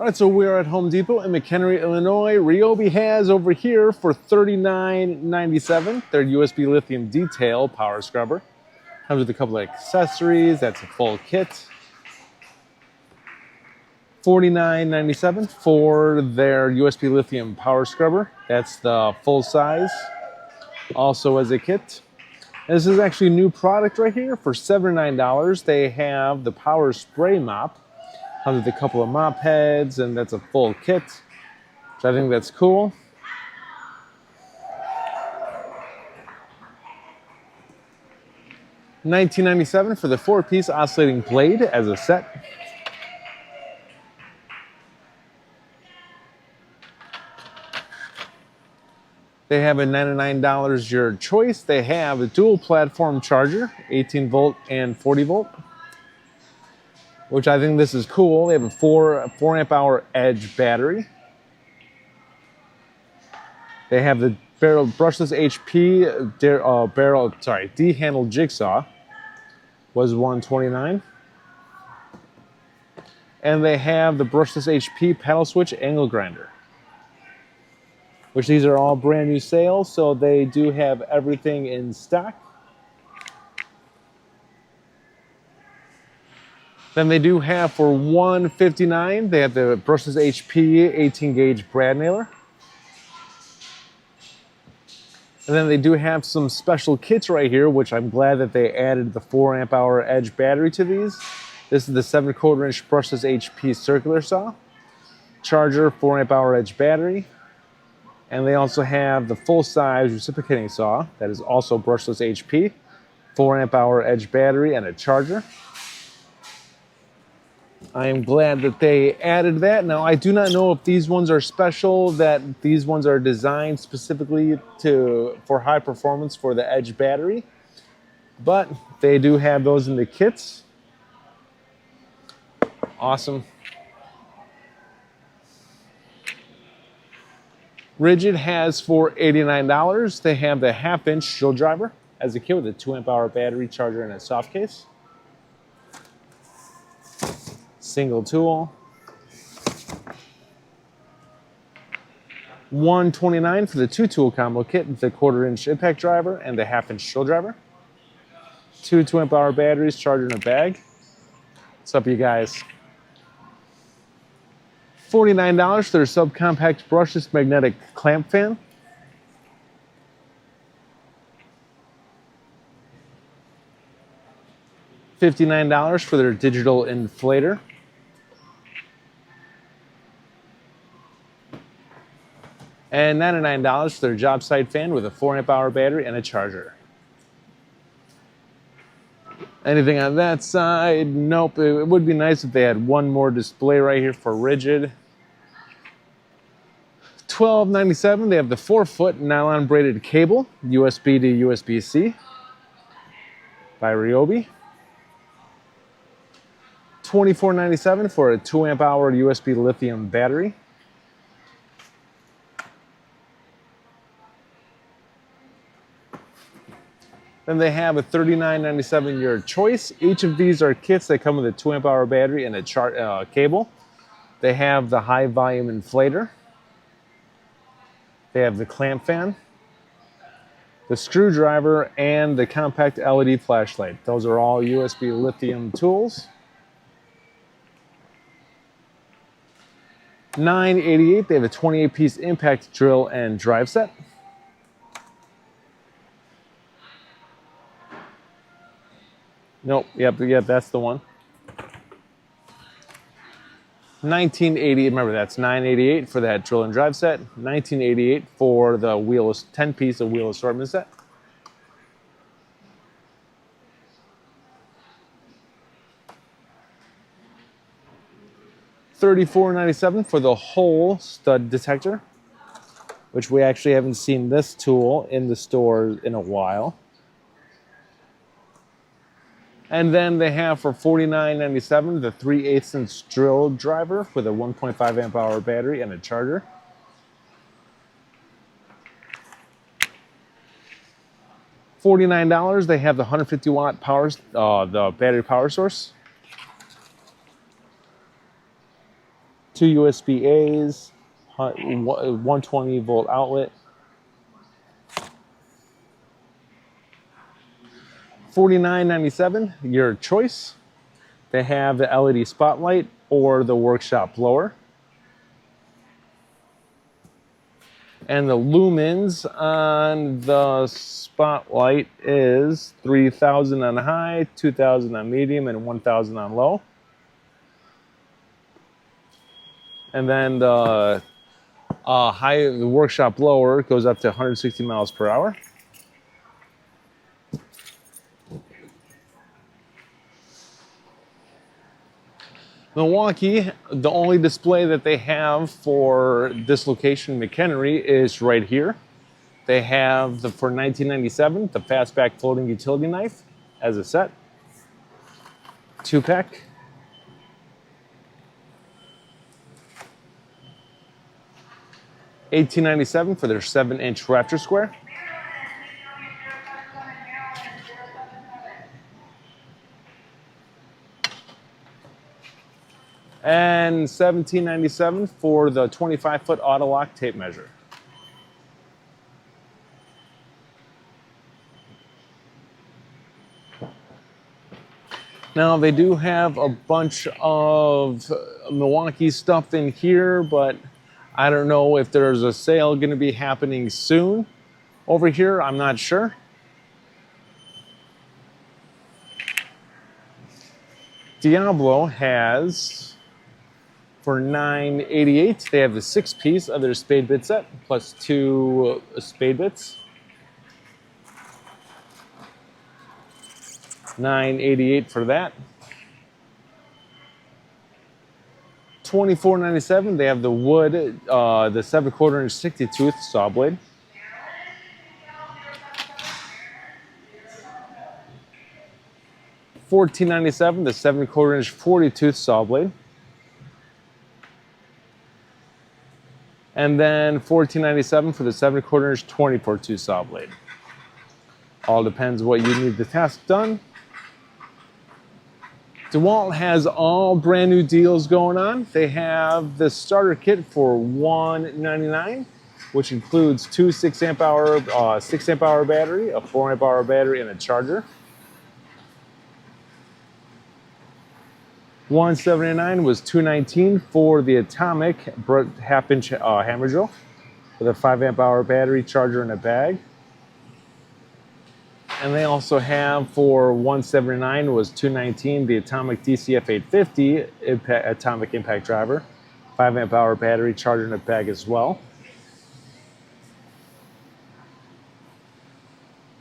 All right, so we're at Home Depot in McHenry, Illinois. Ryobi has over here for $39.97 their USB lithium detail power scrubber. Comes with a couple of accessories. That's a full kit. $49.97 for their USB lithium power scrubber. That's the full size, also as a kit. And this is actually a new product right here for $79. They have the power spray mop. Comes with a couple of mop heads, and that's a full kit, which I think that's cool. $19.97 for the 4-piece oscillating blade as a set. They have a $99 your choice. They have a dual platform charger, 18 volt and 40 volt. Which I think this is cool. They have a 4 amp hour edge battery. They have the brushless HP D-handle jigsaw was $129. And they have the brushless HP paddle switch angle grinder, which these are all brand new sales, so they do have everything in stock. Then they do have for $159, they have the brushless HP 18 gauge brad nailer. And then they do have some special kits right here, which I'm glad that they added the 4 amp hour edge battery to these. This is the 7/4 inch brushless HP circular saw, charger, 4 amp hour edge battery. And they also have the full size reciprocating saw that is also brushless HP, 4 amp hour edge battery, and a charger. I am glad that they added that. Now, I do not know if these ones are special, that these ones are designed specifically for high performance for the edge battery, but they do have those in the kits. Awesome. Ridgid has for $89. They have the 1/2 inch drill driver as a kit with a 2 amp hour battery, charger, and a soft case. Single tool. $129 for the 2 tool combo kit with the 1/4 inch impact driver and the 1/2 inch drill driver. 2 2 amp hour batteries, charger, in a bag. What's up, you guys? $49 for their subcompact brushless magnetic clamp fan. $59 for their digital inflator. And $99 for their job site fan with a 4 amp hour battery and a charger. Anything on that side? Nope. It would be nice if they had one more display right here for Ridgid. $12.97. They have the 4-foot nylon braided cable, USB to USB-C by Ryobi. $24.97 for a 2 amp hour USB lithium battery. Then they have a $39.97 your choice. Each of these are kits that come with a 2 amp hour battery and a cable. They have the high volume inflator. They have the clamp fan, the screwdriver, and the compact LED flashlight. Those are all USB lithium tools. $9.88. They have a 28-piece impact drill and drive set. Nope, yep, that's the one. $19.88, remember that's $9.88 for that drill and drive set. $19.88 for the 10-piece wheel assortment set. $34.97 for the whole stud detector, which we actually haven't seen this tool in the store in a while. And then they have for $49.97 the 3/8 inch drill driver with a 1.5 amp hour battery and a charger. $49, they have the 150 watt the battery power source. 2 USB A's, 120 volt outlet. $49.97, your choice. They have the LED spotlight or the workshop blower. And the lumens on the spotlight is 3,000 on high, 2,000 on medium, and 1,000 on low. And then the the workshop blower goes up to 160 miles per hour. Milwaukee, the only display that they have for this location, McHenry, is right here. They have, for $19.97, the Fastback Floating Utility Knife as a set. 2-pack. $18.97 for their 7-inch Raptor Square. And $17.97 for the 25-foot auto-lock tape measure. Now, they do have a bunch of Milwaukee stuff in here, but I don't know if there's a sale going to be happening soon over here. I'm not sure. Diablo has, for $9.88, they have the 6-piece of their spade bit set, plus 2 spade bits. $9.88 for that. $24.97, they have the wood, the 7/4 inch 60-tooth saw blade. $14.97, the 7/4 inch 40-tooth saw blade. And then $14.97 for the 7/4 inch 24-tooth saw blade. All depends what you need the task done. Dewalt has all brand new deals going on. They have the starter kit for $199, which includes 2 6 amp hour battery, a 4 amp hour battery, and a charger. $179 was $219 for the Atomic half-inch hammer drill with a 5 amp hour battery, charger, and a bag. And they also have, for $179 was $219, the Atomic DCF 850 Atomic Impact Driver, 5 amp hour battery, charger, and a bag as well.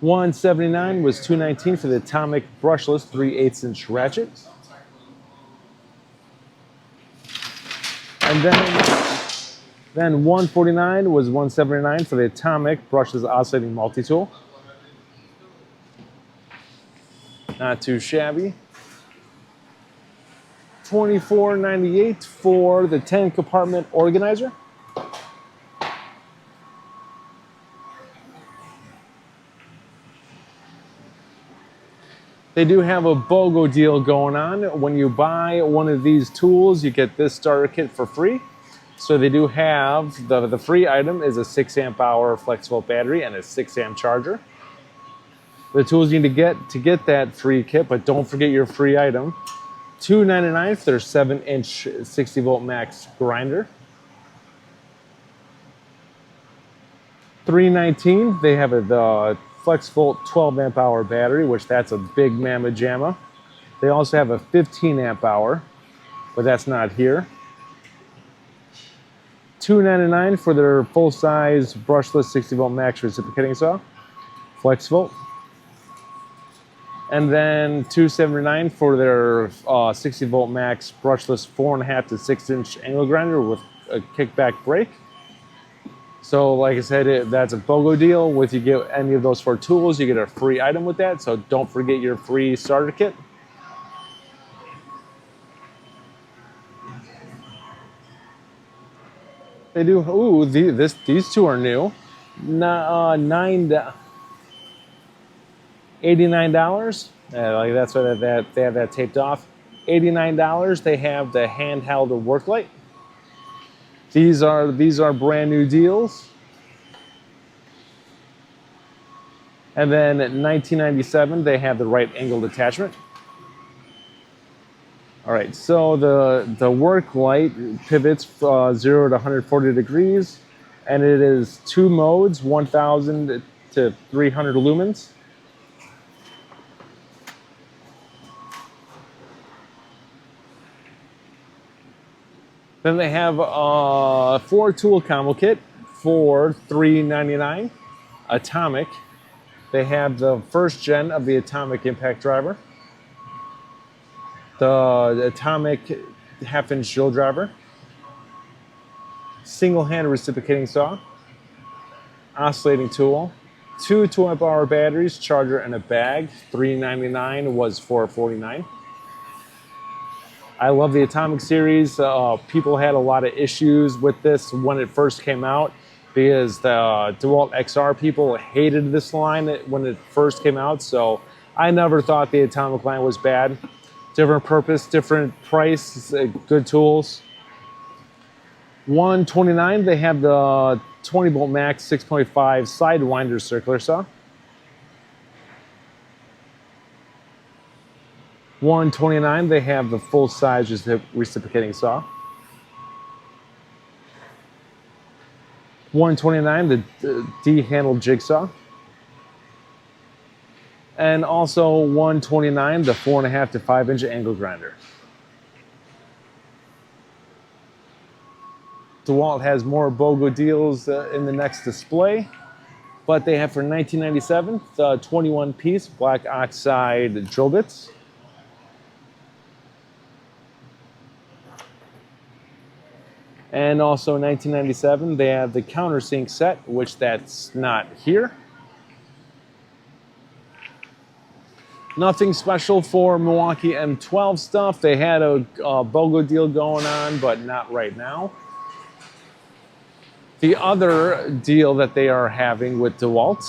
$179 was $219 for the Atomic brushless 3/8 inch ratchet. And then $149 was $179 for the Atomic brushless oscillating multi-tool. Not too shabby. $24.98 for the 10-compartment organizer. They do have a BOGO deal going on. When you buy one of these tools, you get this starter kit for free. So they do have, the free item is a 6 amp hour flexible battery and a 6 amp charger. The tools you need to get that free kit, but don't forget your free item. $299 for their 7-inch 60 volt max grinder. $319, they have the FlexVolt 12 amp hour battery, which that's a big mamma jamma. They also have a 15 amp hour, but that's not here. $299 for their full-size brushless 60 volt max reciprocating saw, FlexVolt. And then $279 for their 60 volt max brushless 4.5 to 6 inch angle grinder with a kickback brake. So like I said, that's a BOGO deal. If you get any of those 4 tools, you get a free item with that. So don't forget your free starter kit. They do, ooh, these two are new. $89. Like that's why they have that taped off. $89. They have the handheld work light. These are brand new deals. And then at 1997, they have the right angled attachment. All right, so the work light pivots 0 to 140 degrees, and it is 2 modes, 1000 to 300 lumens. Then they have a 4-tool combo kit for $3.99. Atomic. They have the first gen of the Atomic impact driver, the Atomic half-inch drill driver, single-hand reciprocating saw, oscillating tool, 2 2-amp-hour batteries, charger, and a bag. $3.99 was $4.49. I love the Atomic series. People had a lot of issues with this when it first came out because the Dewalt XR people hated this line when it first came out. So I never thought the Atomic line was bad. Different purpose, different price, good tools. $129, they have the 20 volt max 6.5 sidewinder circular saw. $129, they have the full size reciprocating saw. $129, the D-handled jigsaw. And also $129, the 4.5 to 5 inch angle grinder. Dewalt has more BOGO deals in the next display, but they have for $19.97 the 21-piece black oxide drill bits. And also in $19.97 they have the countersink set, which that's not here. Nothing special for Milwaukee M12 stuff. They had a BOGO deal going on, but not right now. The other deal that they are having with Dewalt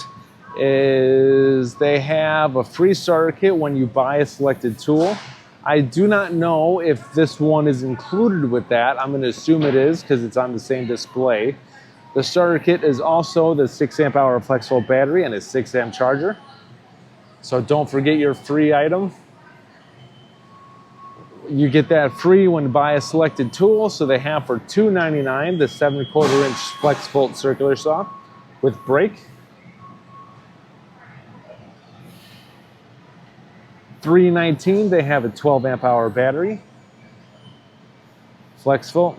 is they have a free starter kit when you buy a selected tool. I do not know if this one is included with that. I'm going to assume it is because it's on the same display. The starter kit is also the 6-amp-hour flexible battery and a 6-amp charger. So don't forget your free item. You get that free when you buy a selected tool. So they have for $2.99 the 7/4 inch flex bolt circular saw with brake. $3.19 they have a 12-amp-hour battery, flex volt,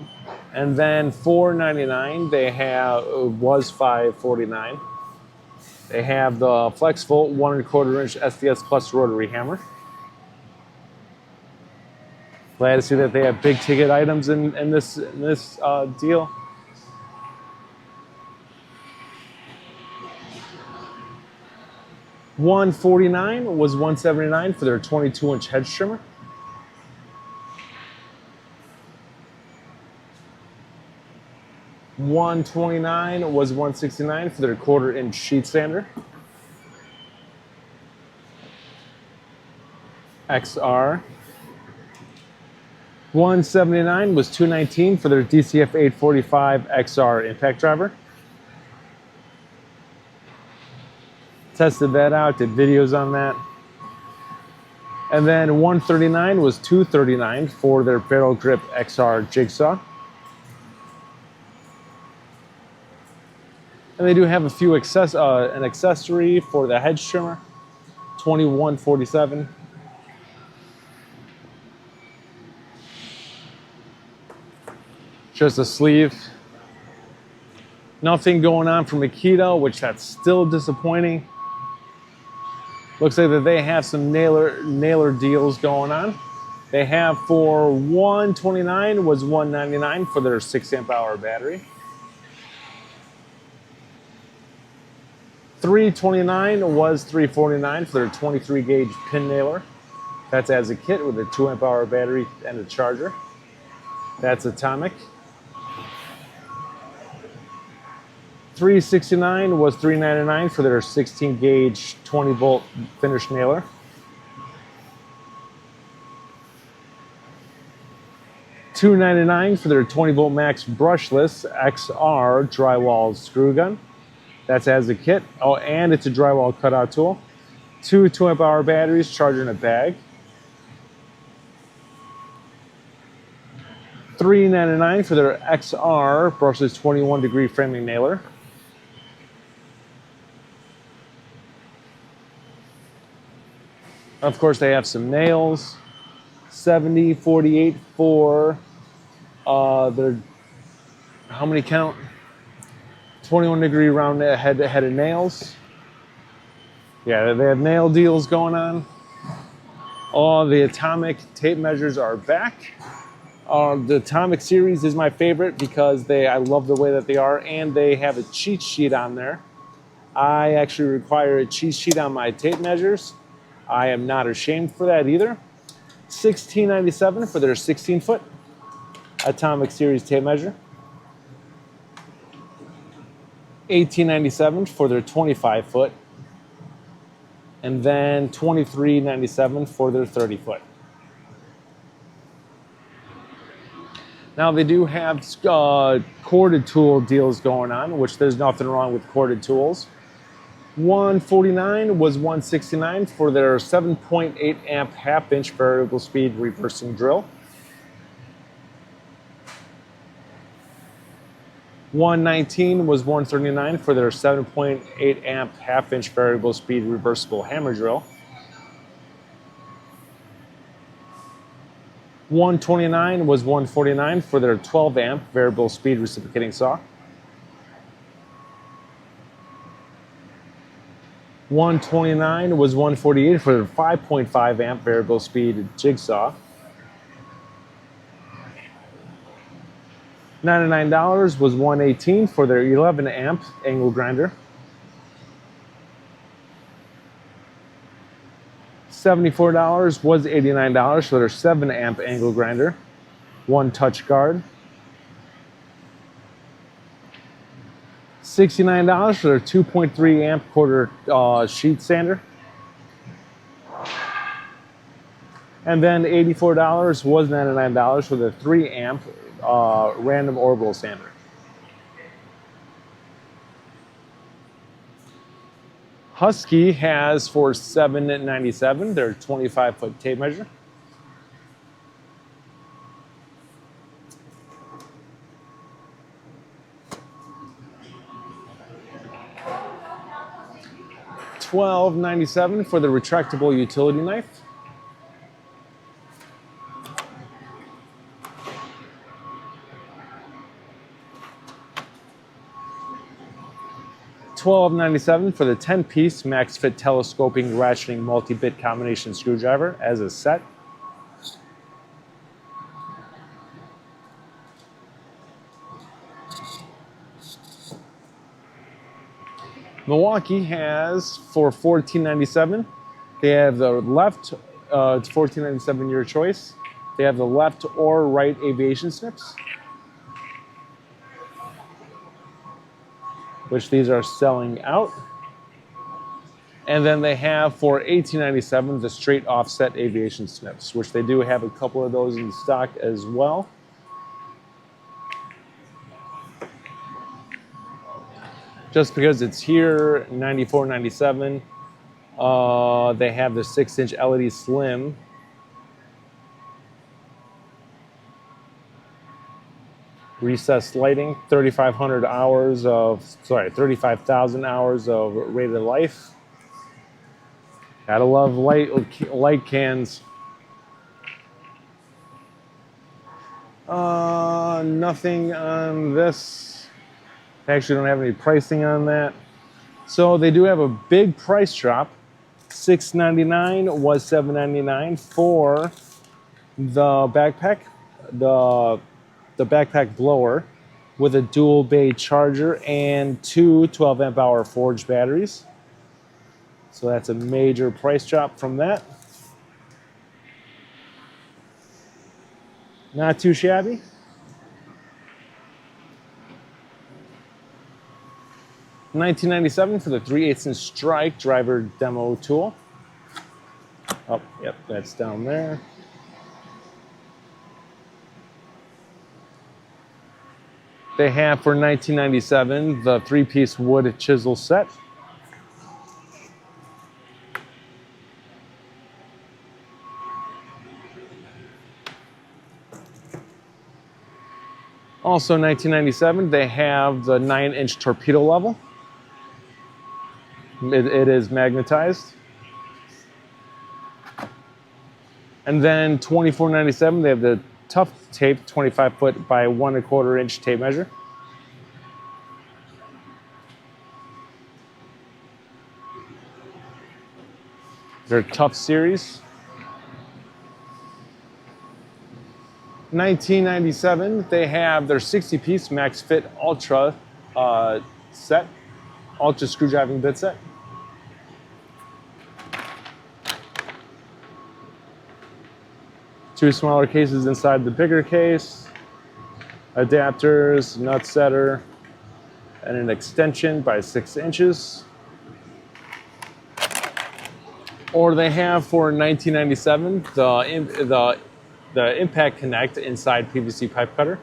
and then $4.99 they have was $5.49. They have the flex volt 1/4 inch SDS plus rotary hammer. Glad to see that they have big ticket items in this deal. $149 was $179 for their 22-inch hedge trimmer. $129 was $169 for their 1/4 inch sheet sander. XR. $179 was $219 for their DCF 845 XR impact driver. Tested that out, did videos on that. And then $139 was $239 for their barrel grip XR jigsaw. And they do have a few an accessory for the hedge trimmer, $21.47. Just a sleeve. Nothing going on for Makita, which that's still disappointing. Looks like that they have some nailer deals going on. They have for $129 was $199 for their 6-amp-hour battery. $329 was $349 for their 23-gauge pin nailer. That's as a kit with a 2-amp-hour battery and a charger. That's Atomic. $369 was $399 for their 16-gauge 20-volt finish nailer. $2.99 for their 20-volt max brushless XR drywall screw gun. That's as a kit. Oh, and it's a drywall cutout tool. 2 2-amp-hour batteries, charger in a bag. $3.99 for their XR brushless 21-degree framing nailer. Of course, they have some nails. $70.48 for their, how many count? 21-degree round head of nails. Yeah, they have nail deals going on. All the atomic tape measures are back. The atomic series is my favorite because I love the way that they are, and they have a cheat sheet on there. I actually require a cheat sheet on my tape measures. I am not ashamed for that either. $16.97 for their 16-foot atomic series tape measure. $18.97 for their 25-foot. And then $23.97 for their 30-foot. Now they do have corded tool deals going on, which there's nothing wrong with corded tools. $149 was $169 for their 7.8 amp half-inch variable speed reversing drill. $119 was $139 for their 7.8 amp half-inch variable speed reversible hammer drill. $129 was $149 for their 12 amp variable speed reciprocating saw. $129 was $148 for their 5.5 amp variable speed jigsaw. $99 was $118 for their 11 amp angle grinder. $74 was $89 for their 7 amp angle grinder, 1 touch guard. $69 for their 2.3 amp quarter sheet sander. And then $84 was $99 for the 3 amp random orbital sander. Husky has for $7.97 their 25-foot tape measure. $12.97 for the retractable utility knife. $12.97 for the 10-piece max fit telescoping ratcheting multi-bit combination screwdriver as a set. Milwaukee has for $14.97. They have the left, it's $14.97 your choice. They have the left or right aviation snips, which these are selling out. And then they have for $18.97 the straight offset aviation snips, which they do have a couple of those in stock as well. Just because it's here, $94.97. They have the 6-inch LED slim. Recessed lighting, 35,000 hours of rated life. Gotta love light cans. Nothing on this. Actually, don't have any pricing on that. So they do have a big price drop. $6.99 was $7.99 for the backpack. The backpack blower with a dual bay charger and 2 12-amp-hour forged batteries. So that's a major price drop from that. Not too shabby. $19.97 for the 3/8" strike driver demo tool. Oh, yep, that's down there. They have for $19.97 the 3-piece wood chisel set. Also $19.97, they have the 9-inch torpedo level. It is magnetized. And then $24.97, they have the tough tape, 25 foot by 1 1/4 inch tape measure. Their Tough series. $19.97, they have their 60-piece Max Fit Ultra set, Ultra screwdriving bit set. Two smaller cases inside the bigger case, adapters, nut setter, and an extension by 6 inches. Or they have for $19.97 the Impact Connect inside PVC pipe cutter.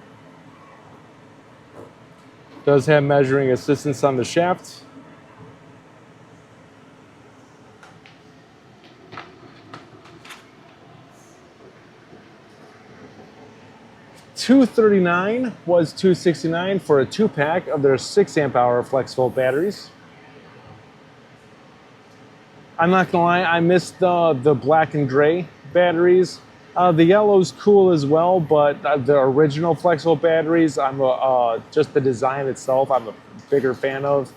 Does have measuring assistance on the shaft. $239 was $269 for a 2-pack of their 6 amp hour flexible batteries. I'm not gonna lie, I missed the black and gray batteries. The yellow's cool as well, but the original flexible batteries, just the design itself, I'm a bigger fan of.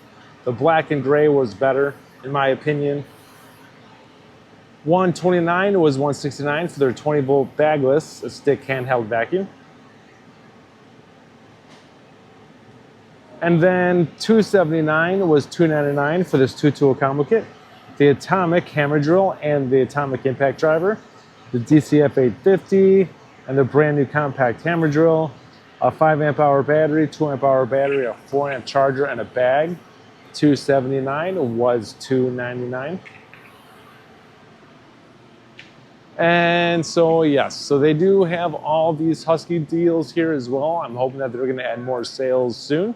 The black and gray was better, in my opinion. $129 was $169 for their 20-volt bagless stick handheld vacuum. And then $279 was $299 for this 2-tool combo kit. The Atomic Hammer Drill and the Atomic Impact Driver, the DCF 850, and the brand new compact hammer drill, a 5 amp hour battery, 2 amp hour battery, a 4 amp charger, and a bag. $279 was $299. And so yes, so they do have all these Husky deals here as well. I'm hoping that they're going to add more sales soon.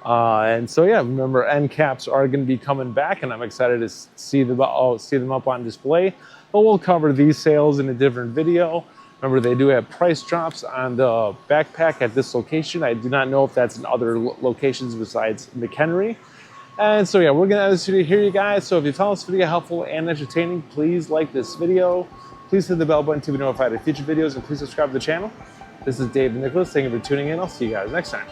And so yeah, remember end caps are going to be coming back, and I'm excited to see them up on display. But we'll cover these sales in a different video. Remember, they do have price drops on the backpack at this location. I do not know if that's in other locations besides McHenry. And so yeah, we're going to end this video here, you guys. So if you found this video helpful and entertaining, please like this video. Please hit the bell button to be notified of future videos, and please subscribe to the channel. This is Dave and Nicholas. Thank you for tuning in. I'll see you guys next time.